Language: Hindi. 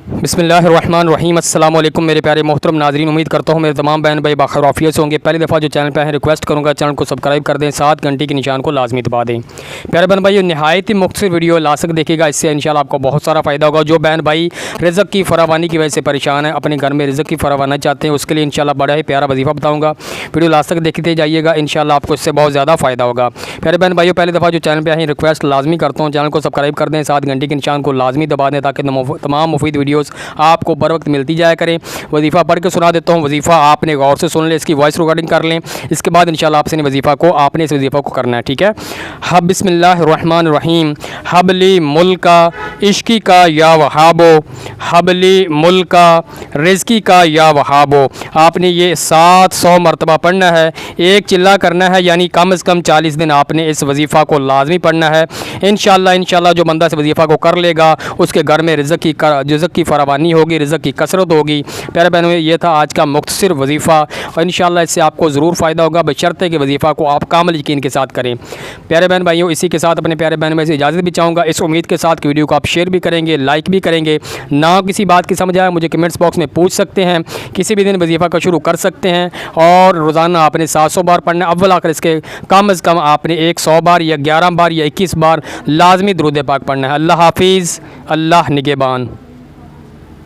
बिस्मिल्लाहिर्रहमानिर्रहीम। अस्सलाम वालेकुम मेरे प्यारे मोहतरम नाज़रीन, उम्मीद करता हूँ मेरे तमाम बहन भाई बाखैर आफियत से होंगे। पहली दफ़ा जो चैनल पे हैं रिक्वेस्ट करूँगा चैनल को सब्सक्राइब कर दें, साथ घंटी के निशान को लाजमी दबा दें। प्यारे बहन भाई नहायत ही मुख्तसर वीडियो लासक देखिएगा, इससे इंशाल्लाह आपको बहुत सारा फ़ायदा होगा। जो बहन भाई रिज़्क़ की फरावानी की वजह से परेशान है, अपने घर में रिज़्क़ की फरावाना चाहते हैं, उसके लिए इंशाल्लाह बड़ा ही प्यारा वजीफ़ा बताऊँगा। वीडियो लास्ट तक देखते जाइएगा, इंशाल्लाह आपको इससे बहुत ज़्यादा फ़ायदा होगा। प्यारे बहन भाइयों पहली दफ़ा जो चैनल पे आए रिक्वेस्ट लाजमी करता हूँ चैनल को सब्सक्राइब कर दें, साथ घंटी के निशान को लाजमी दबा दें ताकि तमाम मुफीद वीडियोज़ आपको बर वक्त मिलती जाया करें। वजीफ़ा पढ़ के सुना देता हूँ, वजीफ़ा आपने गौर से सुन लें, इसकी वॉइस रिकॉर्डिंग कर लें, इसके बाद इंशाल्लाह आपसे वजीफ़ा को आपने इस वजीफ़ा को करना है, ठीक है। हब बिस्मिल्लाहिर्रहमानिर्रहीम। हबली मुल्का इश्की का या वहाबो, हबली मुल्का रिज़्की का या वहाबो। आपने ये 700 मरतबा पढ़ना है, एक चिल्ला करना है, यानी कम से कम 40 दिन आपने इस वजीफ़ा को लाजमी पढ़ना है। इंशाल्लाह जो बंदा इस वजीफ़ा को कर लेगा उसके घर में रिज़्क़ की फरावानी होगी, रिज़्क़ की कसरत होगी। प्यारे बहनों ये था आज का मुख्तसर वजीफ़ा और इंशाल्लाह इससे आपको ज़रूर फ़ायदा होगा, बशर्ते कि वजीफ़ा को आप कामिल यकीन के साथ करें। प्यारे बहन भाइयों इसी के साथ अपने प्यारे बहन भाई से इजाज़त भी चाहूँगा, इस उम्मीद के साथ कि वीडियो को आप शेयर भी करेंगे, लाइक भी करेंगे। ना किसी बात की समझ आए मुझे कमेंट्स बॉक्स में पूछ सकते हैं, किसी भी दिन वजीफ़ा का शुरू कर सकते हैं और रोज़ाना आपने 700 बार पढ़ना। अव्वल आखिर इसके कम अज़ कम आपने 100 बार या 11 बार या 21 बार लाजमी दुरूद पाक पढ़ना है। अल्लाह हाफिज़, अल्लाह निगहबान।